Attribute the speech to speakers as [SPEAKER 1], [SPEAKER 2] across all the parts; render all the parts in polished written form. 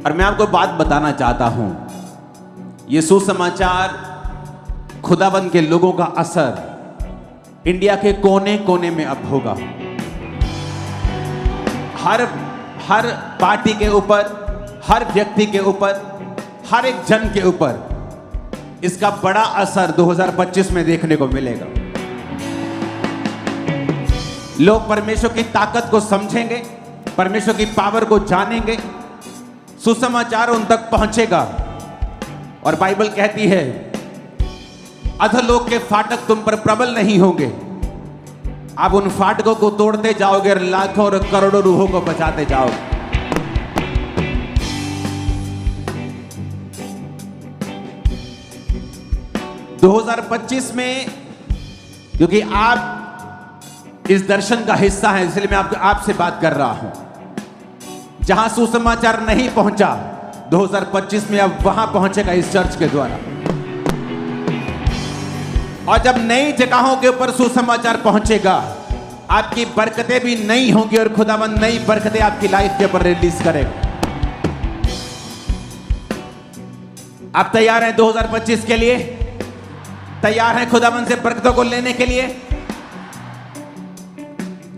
[SPEAKER 1] और मैं आपको बात बताना चाहता हूं, ये सुसमाचार खुदाबंद के लोगों का असर इंडिया के कोने कोने में अब होगा। हर पार्टी के ऊपर, हर व्यक्ति के ऊपर, हर एक जन के ऊपर इसका बड़ा असर 2025 में देखने को मिलेगा। लोग परमेश्वर की ताकत को समझेंगे, परमेश्वर की पावर को जानेंगे, सुसमाचार उन तक पहुंचेगा। और बाइबल कहती है अधोलोक के फाटक तुम पर प्रबल नहीं होंगे। आप उन फाटकों को तोड़ते जाओगे और लाखों और करोड़ों रूहों को बचाते जाओगे। दो 2025 में, क्योंकि आप इस दर्शन का हिस्सा हैं, इसलिए मैं आपसे बात कर रहा हूं। जहां सुसमाचार नहीं पहुंचा, 2025 में अब वहां पहुंचेगा इस चर्च के द्वारा। और जब नई जगहों के ऊपर सुसमाचार पहुंचेगा, आपकी बरकतें भी नई होंगी और खुदावंद नई बरकतें आपकी लाइफ के ऊपर रिलीज करेगा। आप तैयार हैं 2025 के लिए? तैयार हैं खुदावंद से बरकतों को लेने के लिए?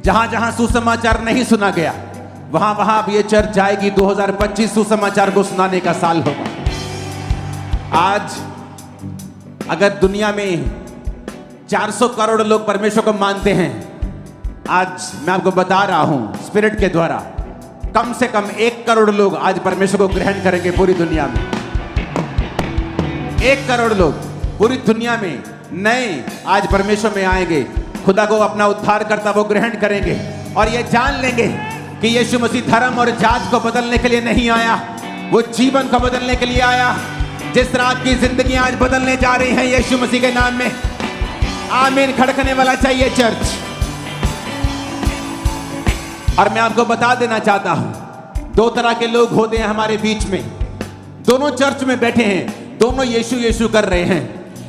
[SPEAKER 1] जहां जहां सुसमाचार नहीं सुना गया, वहां वहां अब ये चर्च जाएगी। 2025 सुसमाचार को सुनाने का साल होगा। आज अगर दुनिया में 400 करोड़ लोग परमेश्वर को मानते हैं, आज मैं आपको बता रहा हूं स्पिरिट के द्वारा, कम से कम 1 करोड़ लोग आज परमेश्वर को ग्रहण करेंगे पूरी दुनिया में। 1 करोड़ लोग पूरी दुनिया में नए आज परमेश्वर में आएंगे, खुदा को अपना उद्धार करता वो ग्रहण करेंगे और ये जान लेंगे कि यीशु मसीह धर्म और जात को बदलने के लिए नहीं आया, वो जीवन को बदलने के लिए आया। जिस तरह आपकी जिंदगी आज बदलने जा रही है यीशु मसीह के नाम में, आमीन खड़कने वाला चाहिए चर्च। और मैं आपको बता देना चाहता हूं, 2 तरह के लोग होते हैं हमारे बीच में। दोनों चर्च में बैठे हैं, दोनों यीशु यीशु कर रहे हैं,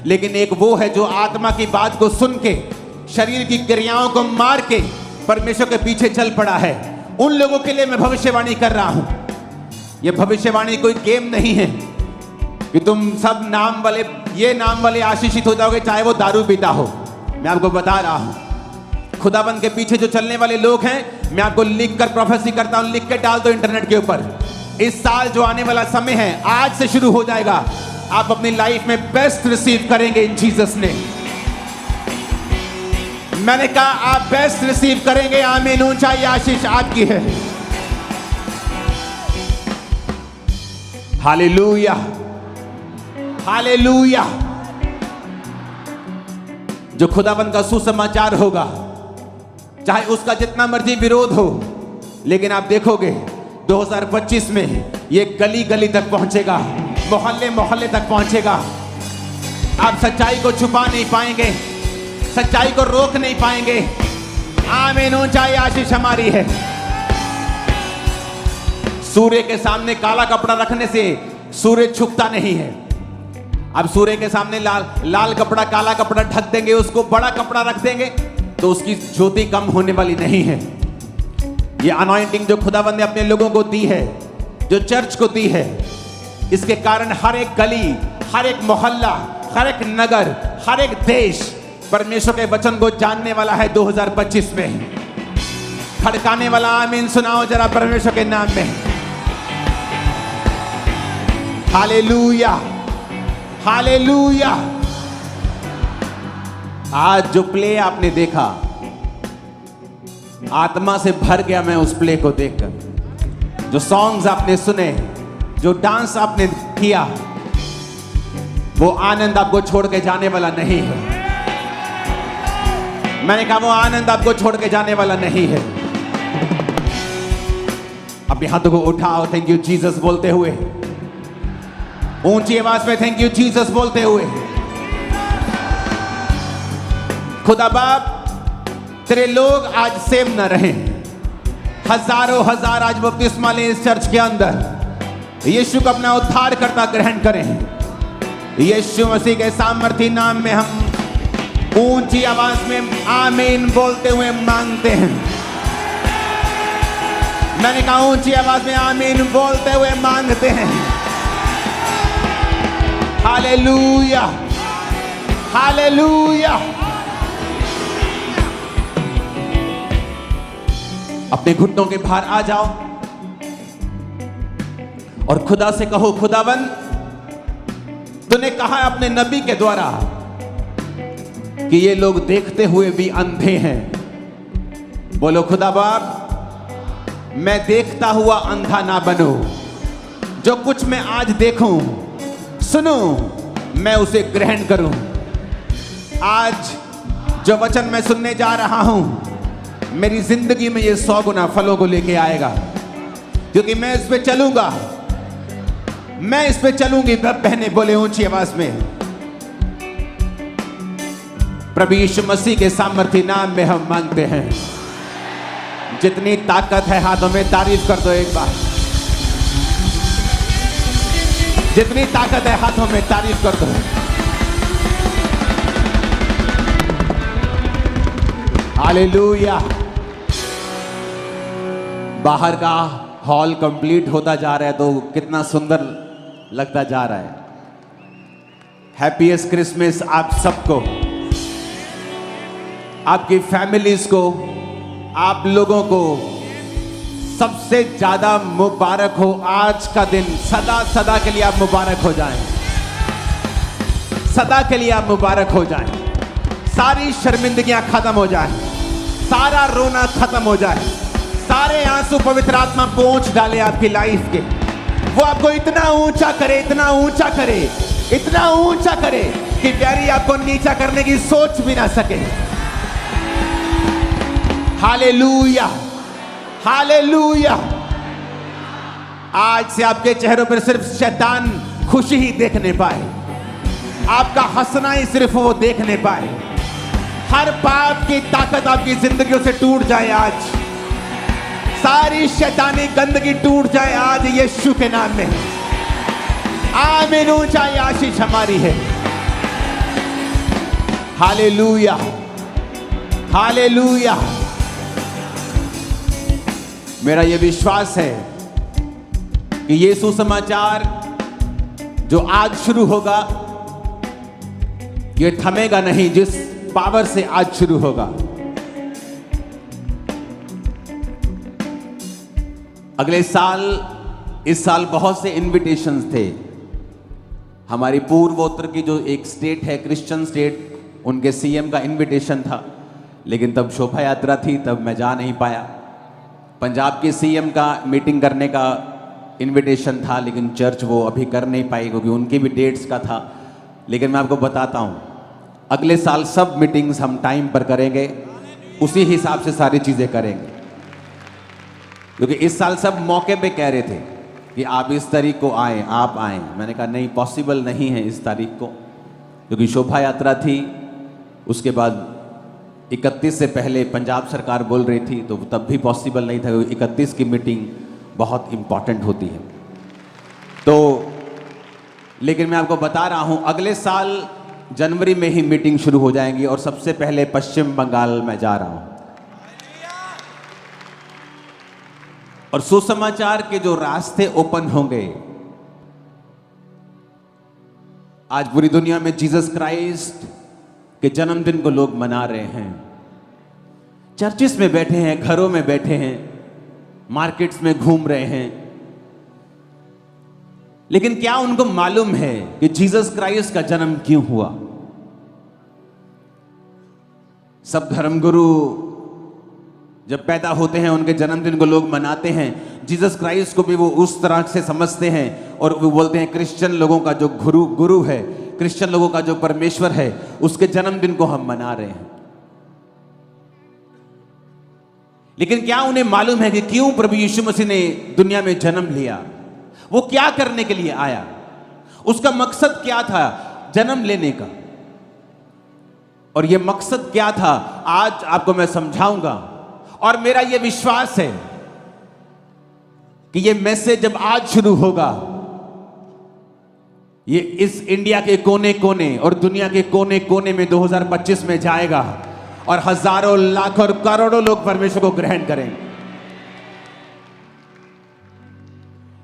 [SPEAKER 1] लेकिन एक वो है जो आत्मा की बात को सुन के, शरीर की क्रियाओं को मार के परमेश्वर के पीछे चल पड़ा है। उन लोगों के लिए मैं भविष्यवाणी कर रहा हूं। यह भविष्यवाणी कोई गेम नहीं है कि तुम सब नाम वाले आशीषित हो जाओगे चाहे वो दारू पीता हो। मैं आपको बता रहा हूं, खुदाबंद के पीछे जो चलने वाले लोग हैं, मैं आपको लिख कर प्रोफेसी करता हूं, लिख के डाल दो इंटरनेट के ऊपर। इस साल जो आने वाला समय है, आज से शुरू हो जाएगा। आप अपनी लाइफ में बेस्ट रिसीव करेंगे इन जीसस नेम। मैंने कहा आप बेस्ट रिसीव करेंगे। आमीन। ऊंचाई आशीष आपकी है। Hallelujah, hallelujah. जो खुदाबंद का सुसमाचार होगा, चाहे उसका जितना मर्जी विरोध हो, लेकिन आप देखोगे 2025 में ये गली गली तक पहुंचेगा, मोहल्ले मोहल्ले तक पहुंचेगा। आप सच्चाई को छुपा नहीं पाएंगे, सच्चाई को रोक नहीं पाएंगे। आमीन। ऊंचाई आशीष हमारी है। सूर्य के सामने काला कपड़ा रखने से सूर्य छुपता नहीं है। अब सूर्य के सामने लाल कपड़ा, काला कपड़ा ढक देंगे, उसको बड़ा कपड़ा रख देंगे तो उसकी ज्योति कम होने वाली नहीं है। ये अनॉइंटिंग जो खुदाबंद ने अपने लोगों को दी है, जो चर्च को दी है, इसके कारण हर एक गली, हर एक मोहल्ला, हर एक नगर, हर एक देश परमेश्वर के वचन को जानने वाला है 2025 में। खड़काने वाला आमीन सुनाओ जरा परमेश्वर के नाम में। Hallelujah, hallelujah. आज जो प्ले आपने देखा, आत्मा से भर गया मैं उस प्ले को देखकर। जो सॉन्ग्स आपने सुने, जो डांस आपने किया, वो आनंद आपको छोड़ के जाने वाला नहीं है। मैंने कहा वो आनंद आपको छोड़ के जाने वाला नहीं है। अपने हाथों को उठाओ, थैंक यू जीसस बोलते हुए, ऊंची आवाज में थैंक यू जीसस बोलते हुए। खुदा बाप, तेरे लोग आज सेम न रहे, हजारों हजार आज बपतिस्मा लें इस चर्च के अंदर। यीशु को अपना उद्धार करता ग्रहण करें। यीशु मसीह के सामर्थी नाम में हम ऊंची आवाज में आमीन बोलते हुए मांगते हैं। मैंने कहा ऊंची आवाज में आमीन बोलते हुए मांगते हैं। Hallelujah, hallelujah. अपने घुटनों के बाहर आ जाओ और खुदा से कहो, खुदावन तूने कहा अपने नबी के द्वारा कि ये लोग देखते हुए भी अंधे हैं। बोलो, खुदा बाप मैं देखता हुआ अंधा ना बनूं। जो कुछ मैं आज देखूं सुनूं मैं उसे ग्रहण करूं। आज जो वचन मैं सुनने जा रहा हूं मेरी जिंदगी में ये 100 गुना फलों को लेके आएगा, क्योंकि मैं इस पे चलूंगा, मैं इस पे चलूंगी। बहने बोले ऊंची आवाज में, प्रभु यीशु मसीह के सामर्थी नाम में हम मांगते हैं। जितनी ताकत है हाथों में तारीफ कर दो एक बार। जितनी ताकत है हाथों में तारीफ कर दो। हालेलुया। बाहर का हॉल कंप्लीट होता जा रहा है तो कितना सुंदर लगता जा रहा है। हैप्पीएस्ट क्रिसमस आप सबको, आपकी फैमिलीज को, आप लोगों को सबसे ज्यादा मुबारक हो। आज का दिन सदा सदा के लिए आप मुबारक हो जाएं, सदा के लिए आप मुबारक हो जाएं। सारी शर्मिंदगियां खत्म हो जाएं, सारा रोना खत्म हो जाए, सारे आंसू पवित्र आत्मा पोंछ डाले आपकी लाइफ के। वो आपको इतना ऊंचा करे, इतना ऊंचा करे, इतना ऊंचा करे कि प्यारी आपको नीचा करने की सोच भी ना सके। Hallelujah, hallelujah. आज से आपके चेहरों पर सिर्फ शैतान खुशी ही देखने पाए, आपका हंसना ही सिर्फ वो देखने पाए। हर पाप की ताकत आपकी जिंदगियों से टूट जाए आज, सारी शैतानी गंदगी टूट जाए आज यीशु के नाम में। आमीन। ऊंचाई आशीष हमारी है। Hallelujah, hallelujah. मेरा यह विश्वास है कि ये सुसमाचार जो आज शुरू होगा ये थमेगा नहीं, जिस पावर से आज शुरू होगा। अगले साल, इस साल बहुत से इनविटेशंस थे। हमारी पूर्वोत्तर की जो एक स्टेट है, क्रिश्चियन स्टेट, उनके सीएम का इनविटेशन था, लेकिन तब शोभा यात्रा थी, तब मैं जा नहीं पाया। पंजाब के सीएम का मीटिंग करने का इनविटेशन था, लेकिन चर्च वो अभी कर नहीं पाई क्योंकि उनकी भी डेट्स का था। लेकिन मैं आपको बताता हूँ, अगले साल सब मीटिंग्स हम टाइम पर करेंगे, उसी हिसाब से सारी चीज़ें करेंगे। क्योंकि इस साल सब मौके पे कह रहे थे कि आप इस तारीख को आएँ, आप आएँ। मैंने कहा नहीं, पॉसिबल नहीं है इस तारीख को, क्योंकि शोभा यात्रा थी। उसके बाद 31 से पहले पंजाब सरकार बोल रही थी, तो तब भी पॉसिबल नहीं था। 31 की मीटिंग बहुत इम्पॉर्टेंट होती है। तो लेकिन मैं आपको बता रहा हूँ, अगले साल जनवरी में ही मीटिंग शुरू हो जाएंगी और सबसे पहले पश्चिम बंगाल में जा रहा हूँ। और सुसमाचार के जो रास्ते ओपन होंगे, आज पूरी दुनिया में जीसस क्राइस्ट के जन्मदिन को लोग मना रहे हैं। चर्चिस में बैठे हैं, घरों में बैठे हैं, मार्केट्स में घूम रहे हैं, लेकिन क्या उनको मालूम है कि जीसस क्राइस्ट का जन्म क्यों हुआ? सब धर्मगुरु जब पैदा होते हैं उनके जन्मदिन को लोग मनाते हैं। जीसस क्राइस्ट को भी वो उस तरह से समझते हैं और वो बोलते हैं क्रिश्चियन लोगों का जो गुरु है, क्रिश्चियन लोगों का जो परमेश्वर है, उसके जन्मदिन को हम मना रहे हैं। लेकिन क्या उन्हें मालूम है कि क्यों प्रभु यीशु मसीह ने दुनिया में जन्म लिया? वो क्या करने के लिए आया? उसका मकसद क्या था जन्म लेने का? और ये मकसद क्या था आज आपको मैं समझाऊंगा। और मेरा ये विश्वास है कि ये मैसेज जब आज शुरू होगा, ये इस इंडिया के कोने कोने और दुनिया के कोने कोने में 2025 में जाएगा और हजारों, लाखों और करोड़ों लोग परमेश्वर को ग्रहण करेंगे।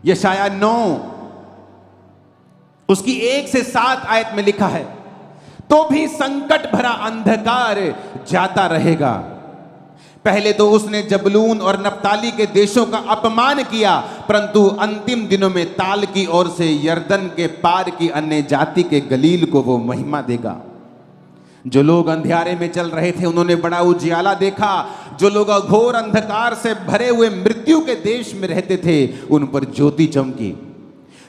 [SPEAKER 1] यशाया 9 उसकी 1 से 7 आयत में लिखा है, तो भी संकट भरा अंधकार जाता रहेगा। पहले तो उसने जबलून और नप्ताली के देशों का अपमान किया, परंतु अंतिम दिनों में ताल की ओर से यरदन के पार की अन्य जाति के गलील को वो महिमा देगा। जो लोग अंधियारे में चल रहे थे उन्होंने बड़ा उजियाला देखा। जो लोग घोर अंधकार से भरे हुए मृत्यु के देश में रहते थे उन पर ज्योति चमकी।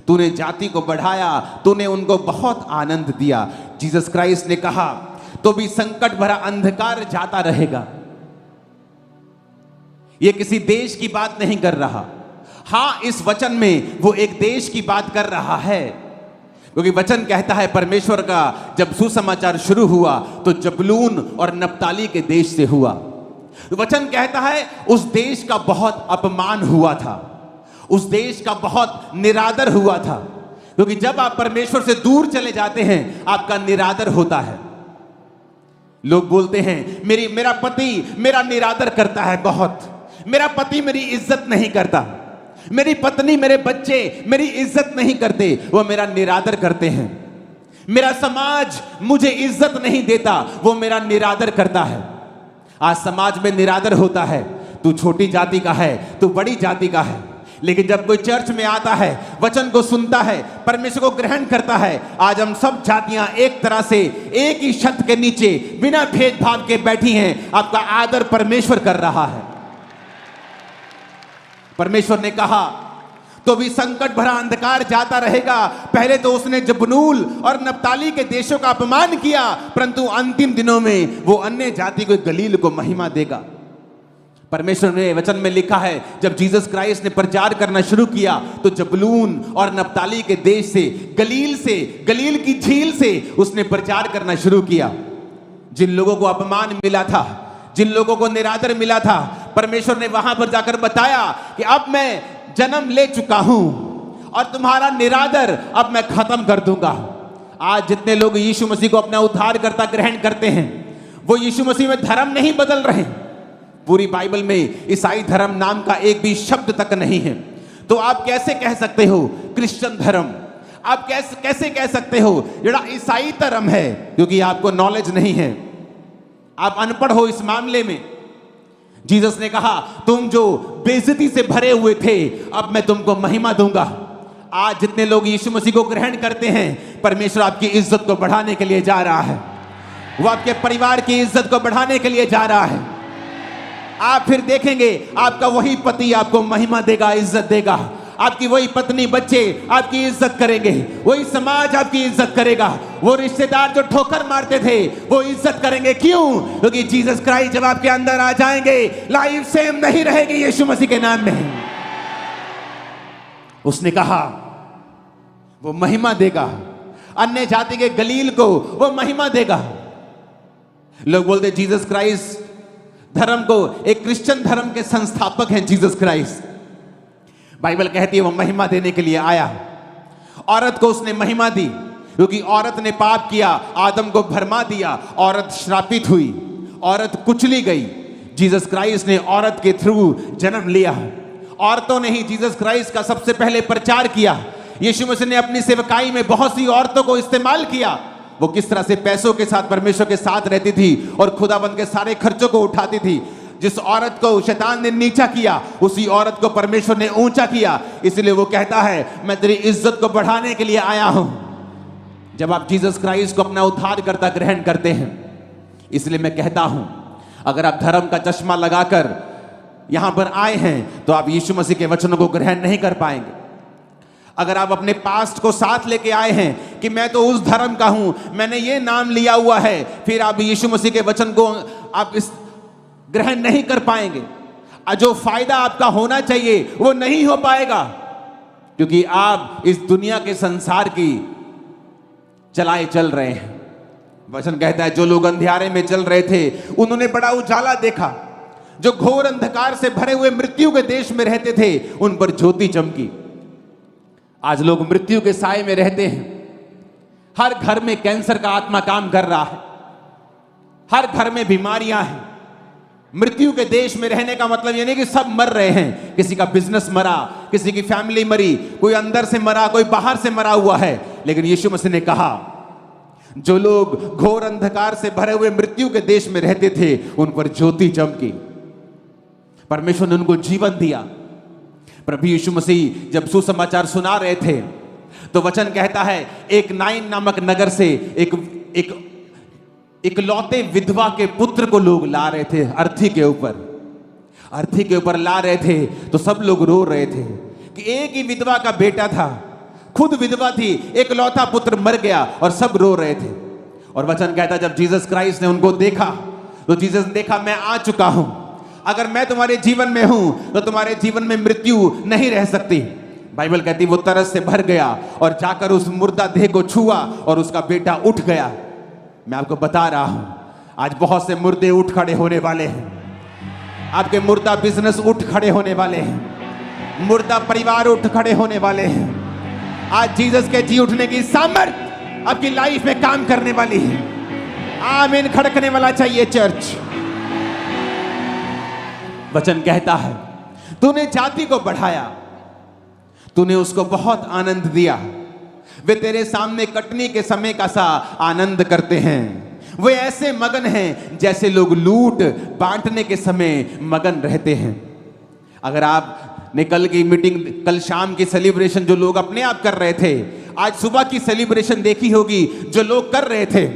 [SPEAKER 1] तूने जाति को बढ़ाया, तूने उनको बहुत आनंद दिया। जीसस क्राइस्ट ने कहा, तो भी संकट भरा अंधकार जाता रहेगा। यह किसी देश की बात नहीं कर रहा। हां, इस वचन में वो एक देश की बात कर रहा है, क्योंकि वचन कहता है परमेश्वर का जब सुसमाचार शुरू हुआ तो जबलून और नप्ताली के देश से हुआ। वचन कहता है उस देश का बहुत अपमान हुआ था, उस देश का बहुत निरादर हुआ था, क्योंकि जब आप परमेश्वर से दूर चले जाते हैं आपका निरादर होता है। लोग बोलते हैं मेरा पति मेरा निरादर करता है बहुत, मेरा पति मेरी इज्जत नहीं करता, मेरी पत्नी मेरे बच्चे मेरी इज्जत नहीं करते, वो मेरा निरादर करते हैं, मेरा समाज मुझे इज्जत नहीं देता, वो मेरा निरादर करता है। आज समाज में निरादर होता है, तू छोटी जाति का है, तू बड़ी जाति का है, लेकिन जब कोई चर्च में आता है, वचन को सुनता है, परमेश्वर को ग्रहण करता है, आज हम सब जातियां एक तरह से एक ही छत के नीचे बिना भेदभाव के बैठी हैं। आपका आदर परमेश्वर कर रहा है। परमेश्वर ने कहा तो भी संकट भरा अंधकार जाता रहेगा। पहले तो उसने जबनूल और नप्ताली के देशों का अपमान किया, परंतु अंतिम दिनों में वो अन्य जाति को गलील को महिमा देगा। परमेश्वर ने वचन में लिखा है जब जीसस क्राइस्ट ने प्रचार करना शुरू किया तो जबलून और नप्ताली के देश से, गलील की झील से उसने प्रचार करना शुरू किया। जिन लोगों को अपमान मिला था, जिन लोगों को निरादर मिला था, परमेश्वर ने वहां पर जाकर बताया कि अब मैं जन्म ले चुका हूं और तुम्हारा निरादर अब मैं खत्म कर दूंगा। आज जितने लोग यीशु मसीह को अपना उद्धारकर्ता ग्रहण करते हैं वो यीशु मसीह में धर्म नहीं बदल रहे। पूरी बाइबल में ईसाई धर्म नाम का एक भी शब्द तक नहीं है। तो आप कैसे कह सकते हो क्रिश्चियन धर्म? आप कैसे कह सकते हो जड़ा ईसाई धर्म है? क्योंकि आपको नॉलेज नहीं है, आप अनपढ़ हो इस मामले में। जीसस ने कहा तुम जो बेइज्जती से भरे हुए थे अब मैं तुमको महिमा दूंगा। आज जितने लोग यीशु मसीह को ग्रहण करते हैं परमेश्वर आपकी इज्जत को बढ़ाने के लिए जा रहा है, वो आपके परिवार की इज्जत को बढ़ाने के लिए जा रहा है। आप फिर देखेंगे आपका वही पति आपको महिमा देगा, इज्जत देगा, आपकी वही पत्नी बच्चे आपकी इज्जत करेंगे, वही समाज आपकी इज्जत करेगा, वो रिश्तेदार जो ठोकर मारते थे वो इज्जत करेंगे। क्यों? क्योंकि जीसस क्राइस्ट जब आपके अंदर आ जाएंगे लाइफ सेम नहीं रहेगी यीशु मसीह के नाम में। उसने कहा वो महिमा देगा, अन्य जाति के गलील को वो महिमा देगा। लोग बोलते जीसस क्राइस्ट धर्म को, एक क्रिश्चियन धर्म के संस्थापक हैं जीसस क्राइस्ट। बाइबल कहती है वो महिमा देने के लिए आया। औरत को उसने महिमा दी क्योंकि औरत ने पाप किया, आदम को भरमा दिया, औरत श्रापित हुई, औरत कुचली गई। जीसस क्राइस्ट ने औरत के थ्रू जन्म लिया। औरतों ने ही जीसस क्राइस्ट का सबसे पहले प्रचार किया। यीशु मसीह ने अपनी सेवकाई में बहुत सी औरतों को इस्तेमाल किया। वो किस तरह से पैसों के साथ परमेश्वर के साथ रहती थी और खुदाबंद के सारे खर्चों को उठाती थी। जिस औरत को शैतान ने नीचा किया उसी औरत को परमेश्वर ने ऊंचा किया। इसलिए वो कहता है मैं तेरी इज्जत को बढ़ाने के लिए आया हूं। जब आप जीसस क्राइस्ट को अपना उद्धारकर्ता ग्रहण करते हैं, इसलिए मैं कहता हूं अगर आप धर्म का चश्मा लगाकर यहां पर आए हैं तो आप यीशु मसीह के वचनों को ग्रहण नहीं कर पाएंगे। अगर आप अपने पास्ट को साथ लेके आए हैं कि मैं तो उस धर्म का हूं, मैंने ये नाम लिया हुआ है, फिर आप यीशु मसीह के वचन को आप इस ग्रहण नहीं कर पाएंगे। जो फायदा आपका होना चाहिए वो नहीं हो पाएगा, क्योंकि आप इस दुनिया के संसार की चलाए चल रहे हैं। वचन कहता है जो लोग अंधियारे में चल रहे थे उन्होंने बड़ा उजाला देखा। जो घोर अंधकार से भरे हुए मृत्यु के देश में रहते थे उन पर ज्योति चमकी। आज लोग मृत्यु के साए में रहते हैं। हर घर में कैंसर का आत्मा काम कर रहा है, हर घर में बीमारियां हैं। मृत्यु के देश में रहने का मतलब ये नहीं कि सब मर रहे हैं। किसी का बिजनेस मरा, किसी की फैमिली मरी, कोई अंदर से मरा, कोई बाहर से मरा हुआ है, लेकिन यीशु मसीह ने कहा जो लोग घोर अंधकार से भरे हुए मृत्यु के देश में रहते थे उन पर ज्योति चमकी। परमेश्वर ने उनको जीवन दिया। प्रभु यीशु मसीह जब सुसमाचार सुना रहे थे तो वचन कहता है एक नाइन नामक नगर से एक लौते विधवा के पुत्र को लोग ला रहे थे अर्थी के ऊपर ला रहे थे। तो सब लोग रो रहे थे कि एक ही विधवा का बेटा था, खुद विधवा थी, एक लौता पुत्र मर गया और सब रो रहे थे। और वचन कहता जब जीसस क्राइस्ट ने उनको देखा तो जीसस ने देखा मैं आ चुका हूं, अगर मैं तुम्हारे जीवन में हूं तो तुम्हारे जीवन में मृत्यु नहीं रह सकती। बाइबल कहती वो तरस से भर गया और जाकर उस मुर्दा देह को छुआ और उसका बेटा उठ गया। मैं आपको बता रहा हूं आज बहुत से मुर्दे उठ खड़े होने वाले हैं। आपके मुर्दा बिजनेस उठ खड़े होने वाले हैं, मुर्दा परिवार उठ खड़े होने वाले हैं। आज जीसस के जी उठने की सामर्थ आपकी लाइफ में काम करने वाली है। आमीन खड़कने वाला चाहिए चर्च। वचन कहता है तूने जाति को बढ़ाया, तूने उसको बहुत आनंद दिया। वे तेरे सामने कटनी के समय का सा आनंद करते हैं। वे ऐसे मगन हैं जैसे लोग लूट बांटने के समय मगन रहते हैं। अगर आपने कल की मीटिंग, कल शाम की सेलिब्रेशन जो लोग अपने आप कर रहे थे, आज सुबह की सेलिब्रेशन देखी होगी जो लोग कर रहे थे,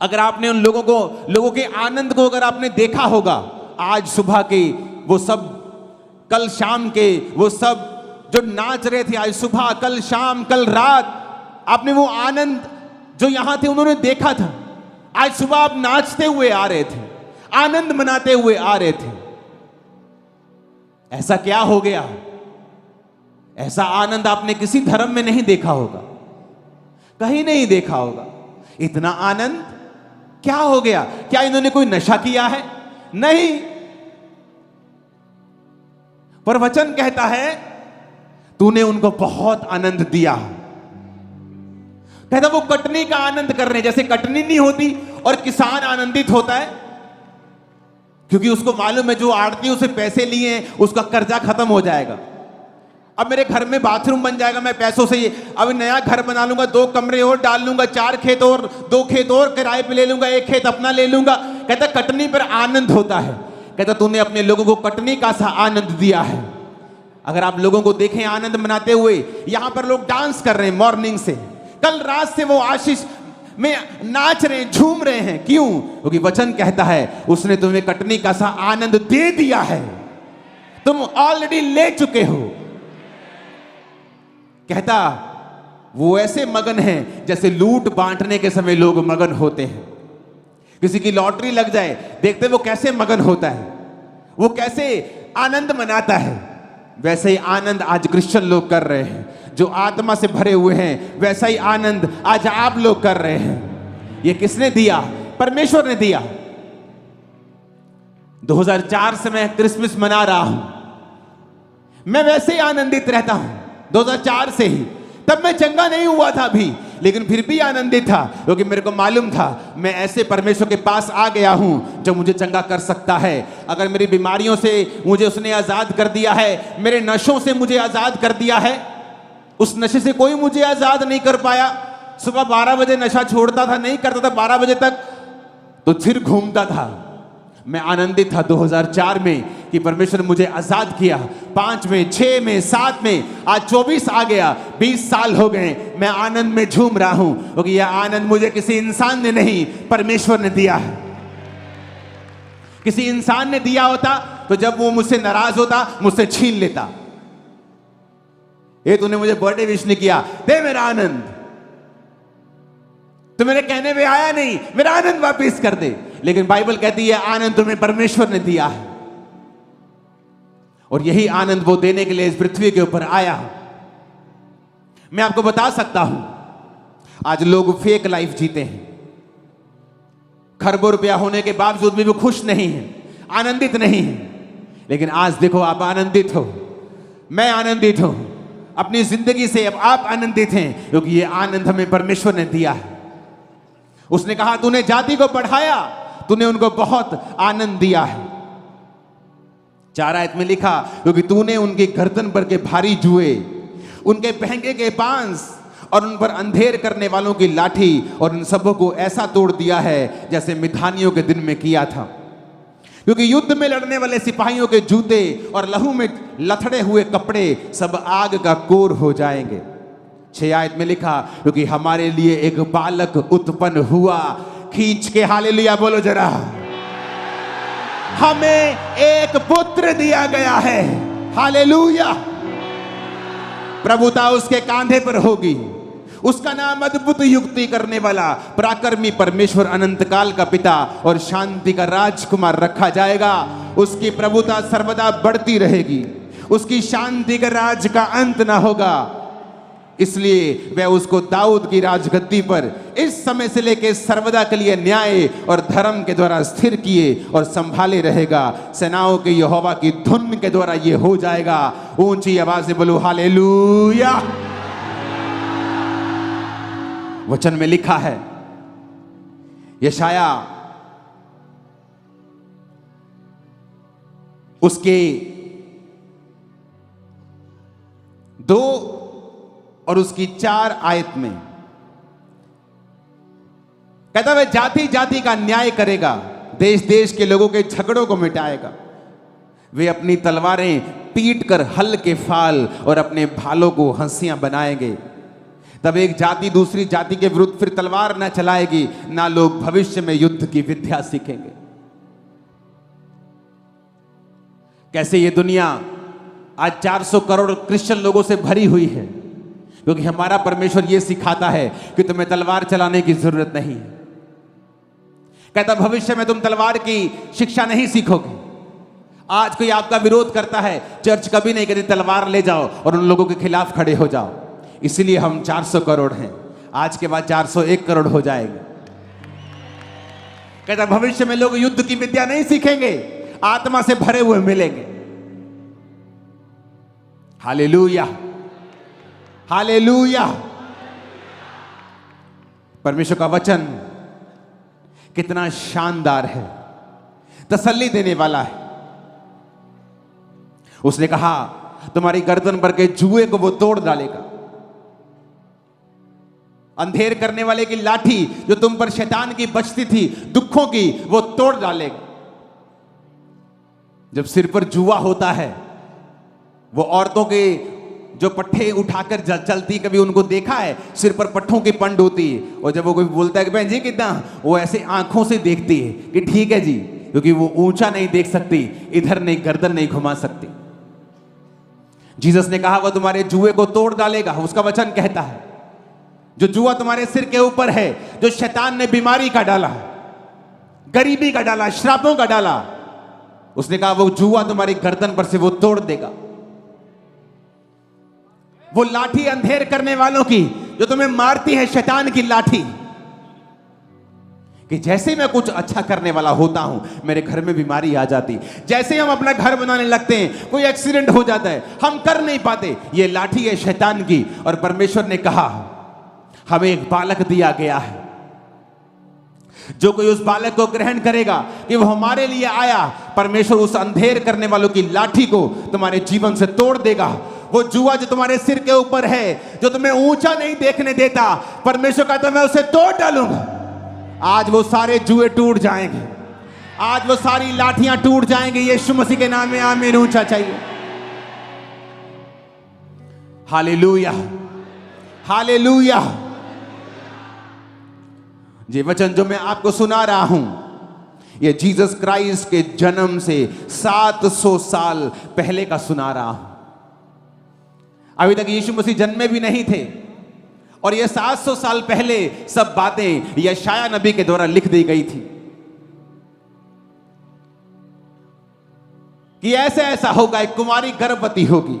[SPEAKER 1] अगर आपने उन लोगों के आनंद को अगर आपने देखा होगा, आज सुबह के वो सब, कल शाम के वो सब जो नाच रहे थे, आज सुबह, कल शाम, कल रात, आपने वो आनंद जो यहां थे उन्होंने देखा था। आज सुबह आप नाचते हुए आ रहे थे, आनंद मनाते हुए आ रहे थे। ऐसा क्या हो गया? ऐसा आनंद आपने किसी धर्म में नहीं देखा होगा, कहीं नहीं देखा होगा। इतना आनंद क्या हो गया? क्या इन्होंने कोई नशा किया है? नहीं। पर वचन कहता है तूने उनको बहुत आनंद दिया। कहता वो कटनी का आनंद कर रहे, जैसे कटनी नहीं होती और किसान आनंदित होता है क्योंकि उसको मालूम है जो आड़ती उसे पैसे लिए हैं उसका कर्जा खत्म हो जाएगा। अब मेरे घर में बाथरूम बन जाएगा, मैं पैसों से अब नया घर बना लूंगा, 2 कमरे और डाल लूंगा, 4 खेत और 2 खेत और किराए पे ले लूंगा, 1 खेत अपना ले लूंगा। कहता कटनी पर आनंद होता है। कहता तूने अपने लोगों को कटनी का सा आनंद दिया है। अगर आप लोगों को देखें आनंद मनाते हुए, यहां पर लोग डांस कर रहे हैं मॉर्निंग से, कल रात से वो आशीष में नाच रहे हैं, झूम रहे हैं। क्यों? क्योंकि वचन कहता है उसने तुम्हें कटनी का सा आनंद दे दिया है, तुम ऑलरेडी ले चुके हो। कहता वो ऐसे मगन हैं जैसे लूट बांटने के समय लोग मगन होते हैं। किसी की लॉटरी लग जाए, देखते वो कैसे मगन होता है, वो कैसे आनंद मनाता है। वैसे ही आनंद आज क्रिश्चियन लोग कर रहे हैं, जो आत्मा से भरे हुए हैं। वैसा ही आनंद आज आप लोग कर रहे हैं। ये किसने दिया? परमेश्वर ने दिया। 2004 से मैं क्रिसमस मना रहा हूं, मैं वैसे ही आनंदित रहता हूं 2004 से ही। तब मैं चंगा नहीं हुआ था अभी, लेकिन फिर भी आनंदित था क्योंकि मेरे को मालूम था मैं ऐसे परमेश्वर के पास आ गया हूं जो मुझे चंगा कर सकता है। अगर मेरी बीमारियों से मुझे उसने आजाद कर दिया है, मेरे नशों से मुझे आजाद कर दिया है, उस नशे से कोई मुझे आजाद नहीं कर पाया। सुबह 12 बजे नशा छोड़ता था, नहीं करता था 12 बजे तक, तो फिर घूमता था। मैं आनंदित था 2004 में कि परमेश्वर ने मुझे आजाद किया। 5 में, 6 में, 7 में, आज 24 आ गया, 20 साल हो गए, मैं आनंद में झूम रहा हूं क्योंकि यह आनंद मुझे किसी इंसान ने नहीं, परमेश्वर ने दिया है। किसी इंसान ने दिया होता तो जब वो मुझसे नाराज होता मुझसे छीन लेता। ये तूने मुझे बर्थडे विश नहीं किया, दे मेरा आनंद, तो मेरे कहने पे आया नहीं, मेरा आनंद वापस कर दे। लेकिन बाइबल कहती है आनंद तुम्हें परमेश्वर ने दिया है, और यही आनंद वो देने के लिए इस पृथ्वी के ऊपर आया। मैं आपको बता सकता हूं आज लोग फेक लाइफ जीते हैं, खरबों रुपया होने के बावजूद भी वो खुश नहीं है, आनंदित नहीं है। लेकिन आज देखो आप आनंदित हो, मैं आनंदित हूं अपनी जिंदगी से। अब आप आनंदित हैं क्योंकि ये आनंद हमें परमेश्वर ने दिया है। उसने कहा तूने जाति को बढ़ाया, तूने उनको बहुत आनंद दिया है। 4 आयत में लिखा, क्योंकि तूने उनकी गर्दन पर के भारी जुए, उनके पहंगे के बांस और उन पर अंधेर करने वालों की लाठी और इन सबों को ऐसा तोड़ दिया है जैसे मिधानियों के दिन में किया था। क्योंकि युद्ध में लड़ने वाले सिपाहियों के जूते और लहू में लथड़े हुए कपड़े सब आग का कोर हो जाएंगे। 6 आयत में लिखा, क्योंकि हमारे लिए एक बालक उत्पन्न हुआ। खींच के हालेलुया बोलो जरा। हमें एक पुत्र दिया गया है। हालेलुया। प्रभुता उसके कांधे पर होगी। उसका नाम अद्भुत युक्ति करने वाला, पराक्रमी परमेश्वर, अनंत काल का पिता और शांति का राजकुमार रखा जाएगा। उसकी प्रभुता सर्वदा बढ़ती रहेगी, उसकी शांति का राज का अंत ना होगा। इसलिए वह उसको दाऊद की राजगद्दी पर इस समय से लेकर सर्वदा के लिए न्याय और धर्म के द्वारा स्थिर किए और संभाले रहेगा। सेनाओं के यहोवा की धुन के द्वारा यह हो जाएगा। ऊंची आवाज से बोलो हालेलुया। वचन में लिखा है, यशाया उसके 2 और उसकी 4 आयत में कहता है, जाति जाति का न्याय करेगा, देश देश के लोगों के झगड़ों को मिटाएगा। वे अपनी तलवारें पीट कर हल के फाल और अपने भालों को हंसियां बनाएंगे। तब एक जाति दूसरी जाति के विरुद्ध फिर तलवार न चलाएगी, ना लोग भविष्य में युद्ध की विद्या सीखेंगे। कैसे ये दुनिया आज 400 करोड़ क्रिश्चियन लोगों से भरी हुई है, क्योंकि हमारा परमेश्वर यह सिखाता है कि तुम्हें तलवार चलाने की जरूरत नहीं है। कहता भविष्य में तुम तलवार की शिक्षा नहीं सीखोगे। आज कोई आपका विरोध करता है, चर्च कभी नहीं कहती तलवार ले जाओ और उन लोगों के खिलाफ खड़े हो जाओ। इसीलिए हम 400 करोड़ हैं, आज के बाद 401 करोड़ हो जाएंगे। कहता भविष्य में लोग युद्ध की विद्या नहीं सीखेंगे, आत्मा से भरे हुए मिलेंगे। Hallelujah, hallelujah. परमेश्वर का वचन कितना शानदार है, तसल्ली देने वाला है। उसने कहा तुम्हारी गर्दन पर के जुए को वो तोड़ डालेगा। अंधेर करने वाले की लाठी जो तुम पर शैतान की बचती थी दुखों की, वो तोड़ डालेगा। जब सिर पर जुआ होता है, वो औरतों के जो पट्टे उठाकर चलती, कभी उनको देखा है? सिर पर पट्टों की पंड होती है, और जब वो कोई बोलता है कि बहन जी कितना, वो ऐसे आंखों से देखती है कि ठीक है जी, क्योंकि वो ऊंचा नहीं देख सकती, इधर नहीं, गर्दन नहीं घुमा सकती। जीसस ने कहा वो तुम्हारे जुए को तोड़ डालेगा। उसका वचन कहता है जो जुआ तुम्हारे सिर के ऊपर है, जो शैतान ने बीमारी का डाला, गरीबी का डाला, श्रापों का डाला, उसने कहा वो जुआ तुम्हारी गर्दन पर से वो तोड़ देगा। वो लाठी अंधेर करने वालों की जो तुम्हें मारती है, शैतान की लाठी, कि जैसे मैं कुछ अच्छा करने वाला होता हूं मेरे घर में बीमारी आ जाती। जैसे हम अपना घर बनाने लगते हैं, कोई एक्सीडेंट हो जाता है, हम कर नहीं पाते, ये लाठी है शैतान की। और परमेश्वर ने कहा हमें एक बालक दिया गया है, जो कोई उस बालक को ग्रहण करेगा कि वो हमारे लिए आया, परमेश्वर उस अंधेर करने वालों की लाठी को तुम्हारे जीवन से तोड़ देगा। वो जुआ जो तुम्हारे सिर के ऊपर है, जो तुम्हें ऊंचा नहीं देखने देता, परमेश्वर कहता मैं उसे तोड़ डालूंगा। आज वो सारे जुए टूट जाएंगे, आज वो सारी लाठियां टूट जाएंगी। यीशु मसीह के नाम में आमीन। ऊंचा चाहिए। Hallelujah, hallelujah. ये वचन जो मैं आपको सुना रहा हूं, ये जीसस क्राइस्ट के जन्म से 700 साल पहले का सुना रहा हूं। अभी तक यीशु मसीह जन्मे भी नहीं थे, और ये 700 साल पहले सब बातें यशाया नबी के द्वारा लिख दी गई थी कि ऐसा ऐसा होगा, एक कुमारी गर्भवती होगी।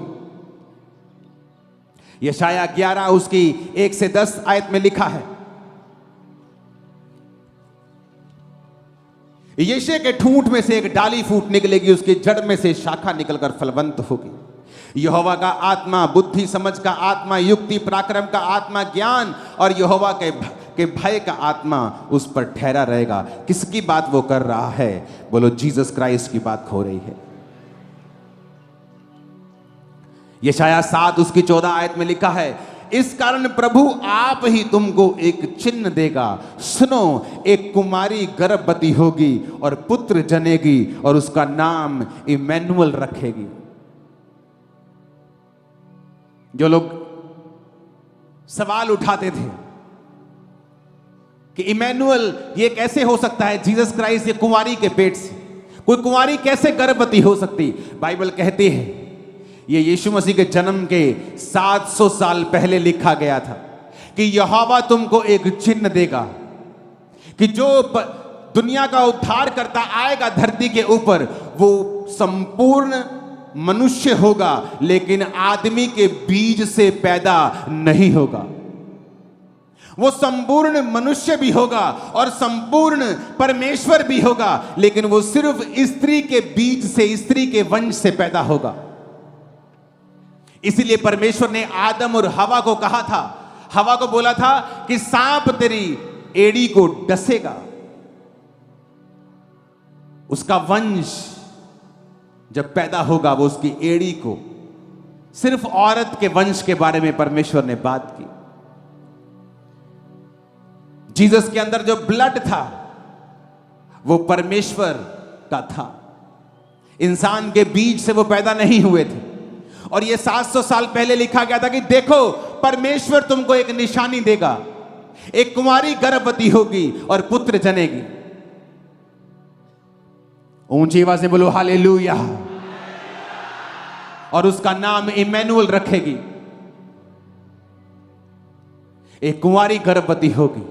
[SPEAKER 1] यशाया 11 उसकी 1 से 10 आयत में लिखा है, यीशु के ठूंठ में से एक डाली फूट निकलेगी, उसकी जड़ में से शाखा निकलकर फलवंत होगी। यहोवा का आत्मा बुद्धि समझ का आत्मा, युक्ति पराक्रम का आत्मा, ज्ञान और यहोवा के भय का आत्मा उस पर ठहरा रहेगा। किसकी बात वो कर रहा है? बोलो जीसस क्राइस्ट की बात हो रही है। यशायाह 7 उसकी 14 आयत में लिखा है, इस कारण प्रभु आप ही तुमको एक चिन्ह देगा, सुनो एक कुमारी गर्भवती होगी और पुत्र जनेगी और उसका नाम इमैनुअल रखेगी। जो लोग सवाल उठाते थे कि इमैनुअल ये कैसे हो सकता है, जीसस क्राइस्ट ये कुंवारी के पेट से, कोई कुंवारी कैसे गर्भवती हो सकती? बाइबल कहती है ये यीशु मसीह के जन्म के 700 साल पहले लिखा गया था कि यहोवा तुमको एक चिन्ह देगा कि जो दुनिया का उद्धार करता आएगा धरती के ऊपर, वो संपूर्ण मनुष्य होगा लेकिन आदमी के बीज से पैदा नहीं होगा। वो संपूर्ण मनुष्य भी होगा और संपूर्ण परमेश्वर भी होगा, लेकिन वो सिर्फ स्त्री के बीज से, स्त्री के वंश से पैदा होगा। इसीलिए परमेश्वर ने आदम और हवा को कहा था, हवा को बोला था कि सांप तेरी एड़ी को डसेगा। उसका वंश जब पैदा होगा वो उसकी एड़ी को, सिर्फ औरत के वंश के बारे में परमेश्वर ने बात की। जीसस के अंदर जो ब्लड था वो परमेश्वर का था, इंसान के बीज से वो पैदा नहीं हुए थे। और ये 700 साल पहले लिखा गया था कि देखो परमेश्वर तुमको एक निशानी देगा, एक कुंवारी गर्भवती होगी और पुत्र जनेगी। ऊंची आवाज से बोलो हालेलुया। और उसका नाम इमैनुअल रखेगी। एक कुंवारी गर्भवती होगी,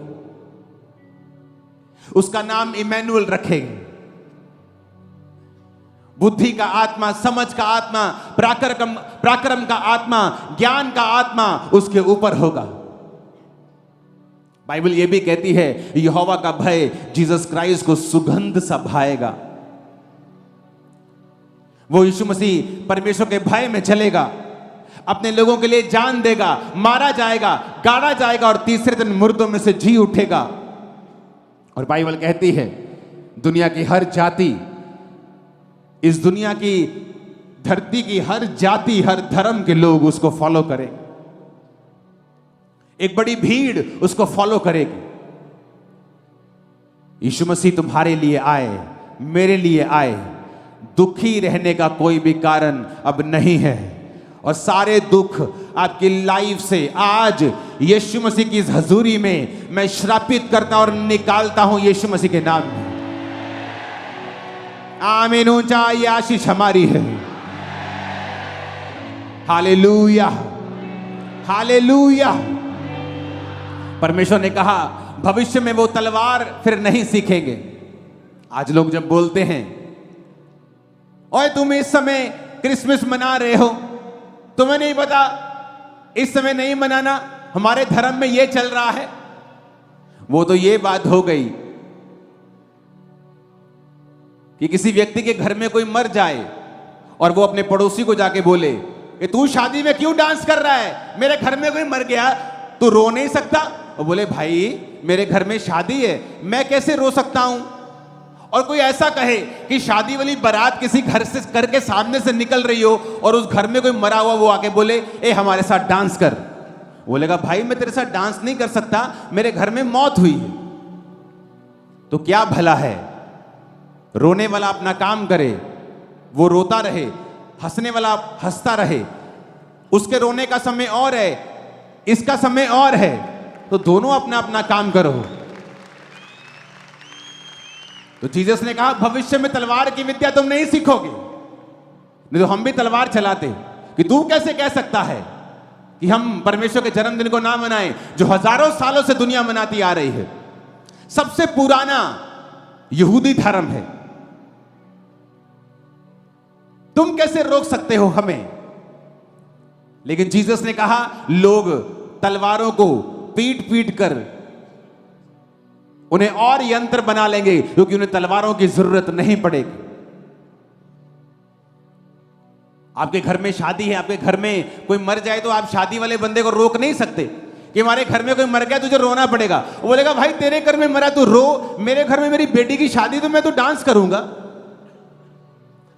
[SPEAKER 1] उसका नाम इमैनुअल रखेगी। बुद्धि का आत्मा, समझ का आत्मा, पराक्रम का आत्मा, ज्ञान का आत्मा उसके ऊपर होगा। बाइबल यह भी कहती है यहोवा का भय जीसस क्राइस्ट को सुगंध सा भाएगा। वो यीशु मसीह परमेश्वर के भय में चलेगा, अपने लोगों के लिए जान देगा, मारा जाएगा, गाड़ा जाएगा और तीसरे दिन मुर्दों में से जी उठेगा। और बाइबल कहती है दुनिया की हर जाति, इस दुनिया की धरती की हर जाति, हर धर्म के लोग उसको फॉलो करें। एक बड़ी भीड़ उसको फॉलो करेगी। यीशु मसीह तुम्हारे लिए आए, मेरे लिए आए। दुखी रहने का कोई भी कारण अब नहीं है और सारे दुख आपकी लाइफ से आज यीशु मसीह की इस हजूरी में मैं श्रापित करता और निकालता हूं यीशु मसीह के नाम में। आमीन। ऊंचा ये आशीष हमारी है। Hallelujah, hallelujah. परमेश्वर ने कहा भविष्य में वो तलवार फिर नहीं सीखेंगे। आज लोग जब बोलते हैं ओए तुम इस समय क्रिसमस मना रहे हो, तुम्हें नहीं पता इस समय नहीं मनाना, हमारे धर्म में ये चल रहा है, वो तो ये बात हो गई कि किसी व्यक्ति के घर में कोई मर जाए और वो अपने पड़ोसी को जाके बोले कि तू शादी में क्यों डांस कर रहा है, मेरे घर में कोई मर गया, तू रो नहीं सकता? वो बोले भाई मेरे घर में शादी है, मैं कैसे रो सकता हूं? और कोई ऐसा कहे कि शादी वाली बारात किसी घर से करके सामने से निकल रही हो और उस घर में कोई मरा हुआ, वो आके बोले ए हमारे साथ डांस कर। बोलेगा भाई मैं तेरे साथ डांस नहीं कर सकता, मेरे घर में मौत हुई है। तो क्या भला है, रोने वाला अपना काम करे, वो रोता रहे, हंसने वाला हंसता रहे। उसके रोने का समय और है, इसका समय और है, तो दोनों अपना अपना काम करो। तो जीसस ने कहा भविष्य में तलवार की विद्या तुम नहीं सीखोगे। नहीं तो हम भी तलवार चलाते कि तू कैसे कह सकता है कि हम परमेश्वर के जन्मदिन को ना मनाएं जो हजारों सालों से दुनिया मनाती आ रही है। सबसे पुराना यहूदी धर्म है, तुम कैसे रोक सकते हो हमें? लेकिन जीसस ने कहा लोग तलवारों को पीट पीट कर उन्हें और यंत्र बना लेंगे क्योंकि उन्हें तलवारों की जरूरत नहीं पड़ेगी। आपके घर में शादी है, आपके घर में कोई मर जाए तो आप शादी वाले बंदे को रोक नहीं सकते कि हमारे घर में कोई मर गया तुझे रोना पड़ेगा। वो बोलेगा भाई तेरे घर में मरा तू रो, मेरे घर में मेरी बेटी की शादी तो मैं तो डांस करूंगा।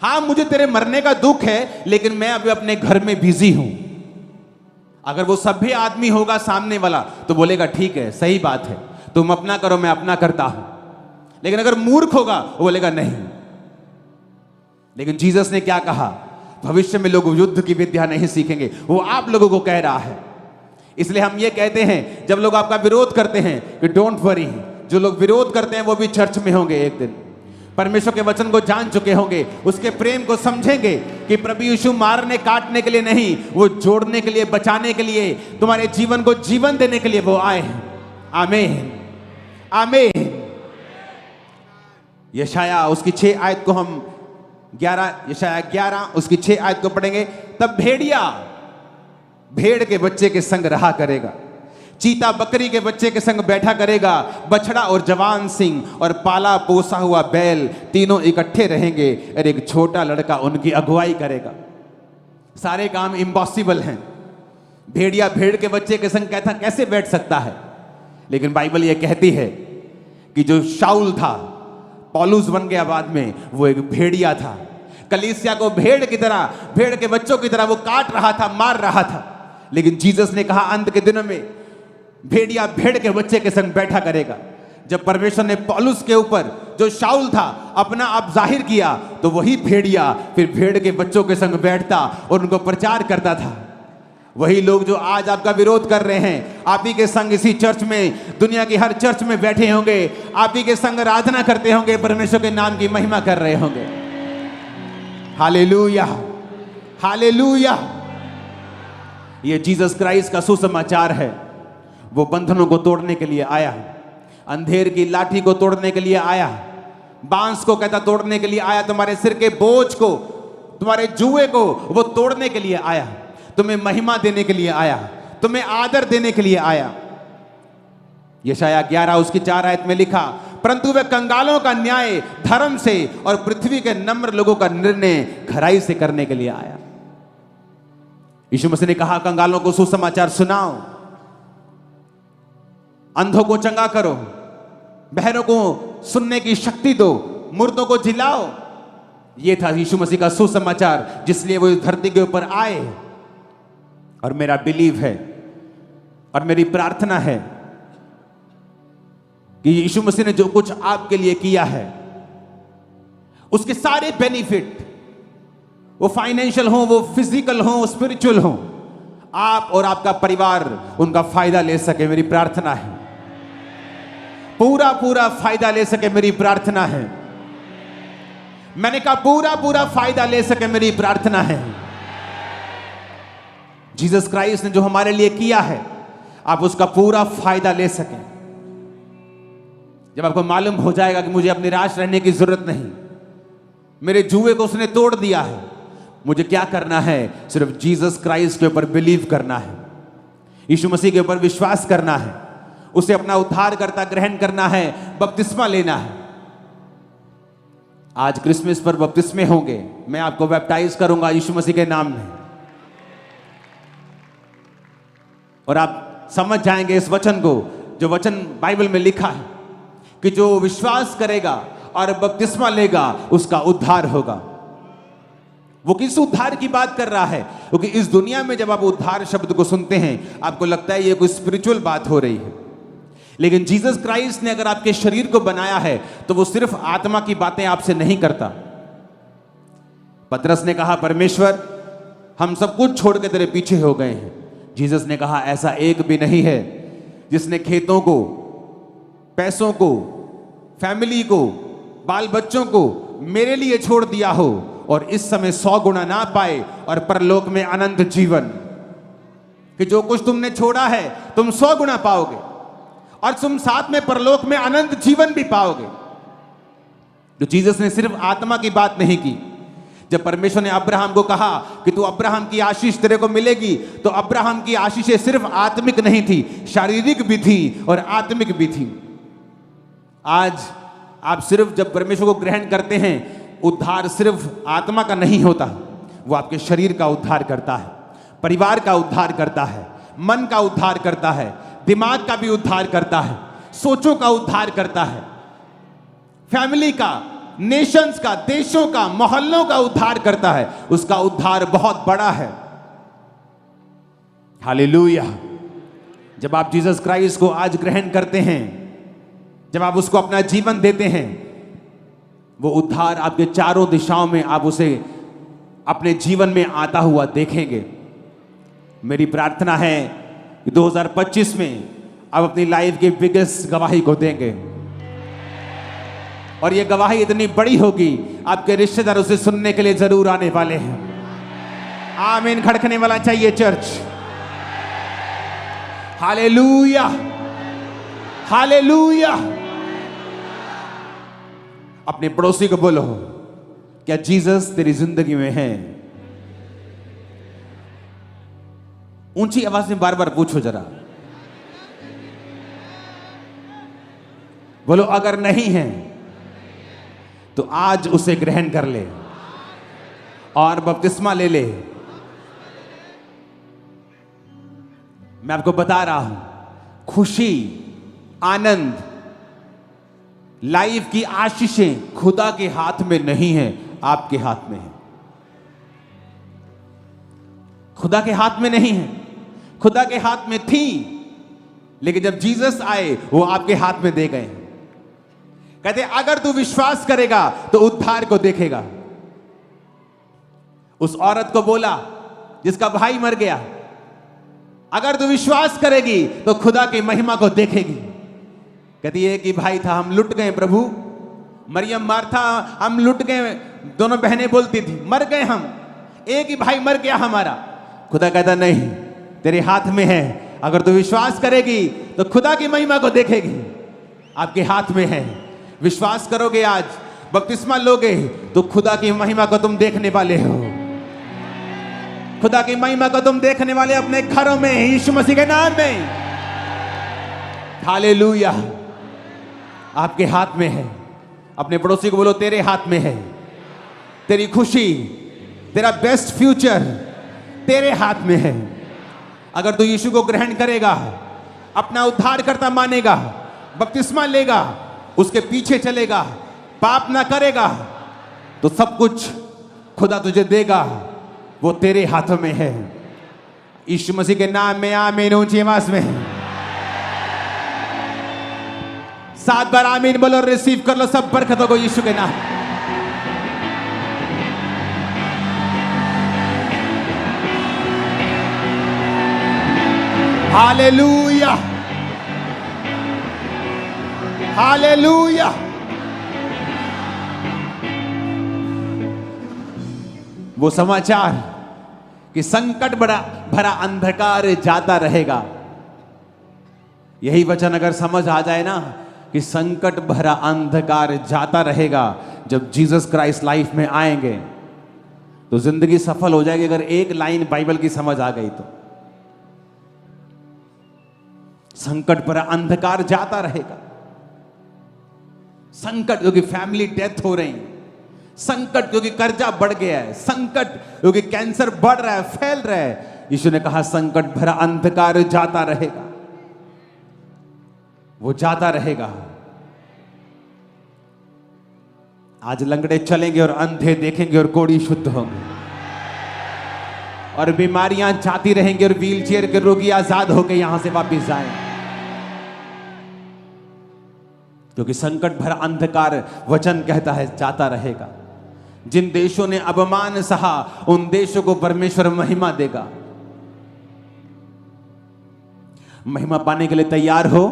[SPEAKER 1] हाँ मुझे तेरे मरने का दुख है, लेकिन मैं अभी अपने घर में बिजी हूं। अगर वो सभ्य आदमी होगा सामने वाला तो बोलेगा ठीक है, सही बात है, तुम अपना करो मैं अपना करता हूं। लेकिन अगर मूर्ख होगा वो बोलेगा नहीं। लेकिन जीसस ने क्या कहा? भविष्य में लोग युद्ध की विद्या नहीं सीखेंगे, वो आप लोगों को कह रहा है। इसलिए हम ये कहते हैं जब लोग आपका विरोध करते हैं कि डोंट वरी, जो लोग विरोध करते हैं वो भी चर्च में होंगे एक दिन, परमेश्वर के वचन को जान चुके होंगे, उसके प्रेम को समझेंगे कि प्रभु यीशु मारने काटने के लिए नहीं, वो जोड़ने के लिए, बचाने के लिए, तुम्हारे जीवन को जीवन देने के लिए वो आए हैं। आमीन आमीन। यशाया उसकी 6 आयत को हम यशाया 11 उसकी 6 आयत को पढ़ेंगे। तब भेड़िया भेड़ के बच्चे के संग रहा करेगा, चीता बकरी के बच्चे के संग बैठा करेगा, बछड़ा और जवान सिंह और पाला पोसा हुआ बैल तीनों इकट्ठे रहेंगे और एक छोटा लड़का उनकी अगुवाई करेगा। सारे काम इम्पॉसिबल हैं। भेड़िया भेड़ के बच्चे के संग कहता कैसे बैठ सकता है? लेकिन बाइबल यह कहती है कि जो शाऊल था, पौलुस बन गया बाद में, वो एक भेड़िया था। कलीसिया को भेड़ की तरह, भेड़ के बच्चों की तरह वो काट रहा था, मार रहा था। लेकिन जीसस ने कहा अंत के दिनों में भेड़िया भेड़ के बच्चे के संग बैठा करेगा। जब परमेश्वर ने पौलुस के ऊपर जो शाऊल था अपना आप जाहिर किया, तो वही भेड़िया फिर भेड़ के बच्चों के संग बैठता और उनको प्रचार करता था। वही लोग जो आज आपका विरोध कर रहे हैं, आप ही के संग इसी चर्च में, दुनिया की हर चर्च में बैठे होंगे, आप ही के संग आराधना करते होंगे, परमेश्वर के नाम की महिमा कर रहे होंगे। Hallelujah hallelujah. ये जीसस क्राइस्ट का सुसमाचार है। वो बंधनों को तोड़ने के लिए आया, अंधेर की लाठी को तोड़ने के लिए आया, बांस को कहता तोड़ने के लिए आया, तुम्हारे सिर के बोझ को, तुम्हारे जुए को वो तोड़ने के लिए आया, तुम्हें महिमा देने के लिए आया, तुम्हें आदर देने के लिए आया। यशाया 11 उसकी 4 आयत में लिखा, परंतु वह कंगालों का न्याय धर्म से और पृथ्वी के नम्र लोगों का निर्णय खराई से करने के लिए आया। यीशु मसीह ने कहा कंगालों को सुसमाचार सुनाओ, अंधों को चंगा करो, बहरों को सुनने की शक्ति दो, मुर्दों को जिलाओ। यह था यीशु मसीह का सुसमाचार, जिसलिए वो इस धरती के ऊपर आए। और मेरा बिलीव है और मेरी प्रार्थना है कि यीशु मसीह ने जो कुछ आपके लिए किया है, उसके सारे बेनिफिट, वो फाइनेंशियल हो, वो फिजिकल हो, स्पिरिचुअल हो, आप और आपका परिवार उनका फायदा ले सके। मेरी प्रार्थना है पूरा पूरा फायदा ले सके। मेरी प्रार्थना है, मैंने कहा पूरा पूरा फायदा ले सके। मेरी प्रार्थना है जीसस क्राइस्ट ने जो हमारे लिए किया है, आप उसका पूरा फायदा ले सकें। जब आपको मालूम हो जाएगा कि मुझे अब निराश रहने की जरूरत नहीं, मेरे जुए को उसने तोड़ दिया है, मुझे क्या करना है? सिर्फ जीसस क्राइस्ट के ऊपर बिलीव करना है, यीशु मसीह के ऊपर विश्वास करना है, उसे अपना उद्धारकर्ता ग्रहण करना है, बपतिस्मा लेना है। आज क्रिसमस पर बपतिस्मे होंगे, मैं आपको बैप्टाइज करूंगा यीशु मसीह के नाम में, और आप समझ जाएंगे इस वचन को, जो वचन बाइबल में लिखा है कि जो विश्वास करेगा और बपतिस्मा लेगा उसका उद्धार होगा। वो किस उद्धार की बात कर रहा है? क्योंकि इस दुनिया में जब आप उद्धार शब्द को सुनते हैं, आपको लगता है ये कोई स्पिरिचुअल बात हो रही है। लेकिन जीसस क्राइस्ट ने अगर आपके शरीर को बनाया है, तो वो सिर्फ आत्मा की बातें आपसे नहीं करता। पतरस ने कहा, परमेश्वर हम सब कुछ छोड़ के तेरे पीछे हो गए हैं। जीसस ने कहा, ऐसा एक भी नहीं है जिसने खेतों को, पैसों को, फैमिली को, बाल बच्चों को मेरे लिए छोड़ दिया हो और इस समय 100 गुना ना पाए और परलोक में अनंत जीवन। कि जो कुछ तुमने छोड़ा है तुम 100 गुना पाओगे और तुम साथ में परलोक में अनंत जीवन भी पाओगे। तो जीसस ने सिर्फ आत्मा की बात नहीं की। जब परमेश्वर ने अब्राहम को कहा कि तू अब्राहम की आशीष तेरे को मिलेगी, तो अब्राहम की आशीषें सिर्फ आत्मिक नहीं थी, शारीरिक भी थी और आत्मिक भी थी। आज आप सिर्फ जब परमेश्वर को ग्रहण करते हैं, उद्धार सिर्फ आत्मा का नहीं होता, वो आपके शरीर का उद्धार करता है, परिवार का उद्धार करता है, मन का उद्धार करता है, दिमाग का भी उद्धार करता है, सोचों का उद्धार करता है, फैमिली का, नेशंस का, देशों का, मोहल्लों का उद्धार करता है, उसका उद्धार बहुत बड़ा है। हालेलुया। जब आप जीसस क्राइस्ट को आज ग्रहण करते हैं, जब आप उसको अपना जीवन देते हैं, वो उद्धार आपके चारों दिशाओं में आप उसे अपने जीवन में आता हुआ देखेंगे। मेरी प्रार्थना है कि 2025 में आप अपनी लाइफ की बिगेस्ट गवाही को देंगे, और ये गवाही इतनी बड़ी होगी, आपके रिश्तेदार उसे सुनने के लिए जरूर आने वाले हैं। आमीन खड़कने वाला चाहिए चर्च। Hallelujah, hallelujah. अपने पड़ोसी को बोलो, क्या जीसस तेरी जिंदगी में है? ऊंची आवाज में बार बार पूछो जरा। बोलो अगर नहीं है तो आज उसे ग्रहण कर ले और बपतिस्मा ले ले। मैं आपको बता रहा हूं, खुशी, आनंद, लाइफ की आशीषें खुदा के हाथ में नहीं है, आपके हाथ में है। खुदा के हाथ में नहीं है, खुदा के हाथ में थी, लेकिन जब जीसस आए वो आपके हाथ में दे गए। कहते अगर तू विश्वास करेगा तो उद्धार को देखेगा। उस औरत को बोला जिसका भाई मर गया, अगर तू विश्वास करेगी तो खुदा की महिमा को देखेगी। कहती है कि भाई था, हम लुट गए प्रभु। मरियम, मार्था, हम लुट गए। दोनों बहनें बोलती थी मर गए हम, एक ही भाई मर गया हमारा। खुदा कहता नहीं, तेरे हाथ में है। अगर तू विश्वास करेगी तो खुदा की महिमा को देखेगी। आपके हाथ में है। विश्वास करोगे, आज बपतिस्मा लोगे तो खुदा की महिमा को तुम देखने वाले हो। खुदा की महिमा को तुम देखने वाले अपने घरों में, यीशु मसीह के नाम में। हालेलुया। आपके हाथ में है। अपने पड़ोसी को बोलो, तेरे हाथ में है। तेरी खुशी, तेरा बेस्ट फ्यूचर तेरे हाथ में है। अगर तू यीशु को ग्रहण करेगा, अपना उद्धार करता मानेगा, बपतिस्मा लेगा, उसके पीछे चलेगा, पाप ना करेगा, तो सब कुछ खुदा तुझे देगा। वो तेरे हाथों में है। यीशु मसीह के नाम में आमीन। ऊंची आवाज में 7 बार आमीन बोलो, रिसीव कर लो सब बरकतों को यीशु के नाम। Hallelujah, hallelujah. वो समाचार कि संकट भरा अंधकार जाता रहेगा, यही वचन अगर समझ आ जाए ना कि संकट भरा अंधकार जाता रहेगा, जब जीसस क्राइस्ट लाइफ में आएंगे तो जिंदगी सफल हो जाएगी। अगर एक लाइन बाइबल की समझ आ गई तो संकट भरा अंधकार जाता रहेगा। संकट क्योंकि फैमिली डेथ हो रही, संकट क्योंकि कर्जा बढ़ गया है, संकट क्योंकि कैंसर बढ़ रहा है, फैल रहा है। यीशु ने कहा संकट भरा अंधकार जाता रहेगा, वो जाता रहेगा। आज लंगड़े चलेंगे और अंधे देखेंगे और कोढ़ी शुद्ध होंगे, और बीमारियां जाती रहेंगी और व्हीलचेयर के रोगी आजाद होकर यहां से वापस जाएंगे। क्योंकि संकट भरा अंधकार वचन कहता है जाता रहेगा। जिन देशों ने अपमान सहा, उन देशों को परमेश्वर महिमा देगा। महिमा पाने के लिए तैयार हो?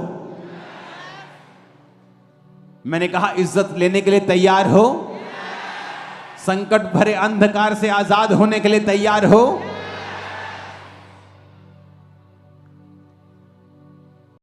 [SPEAKER 1] मैंने कहा इज्जत लेने के लिए तैयार हो? संकट भरे अंधकार से आजाद होने के लिए तैयार हो?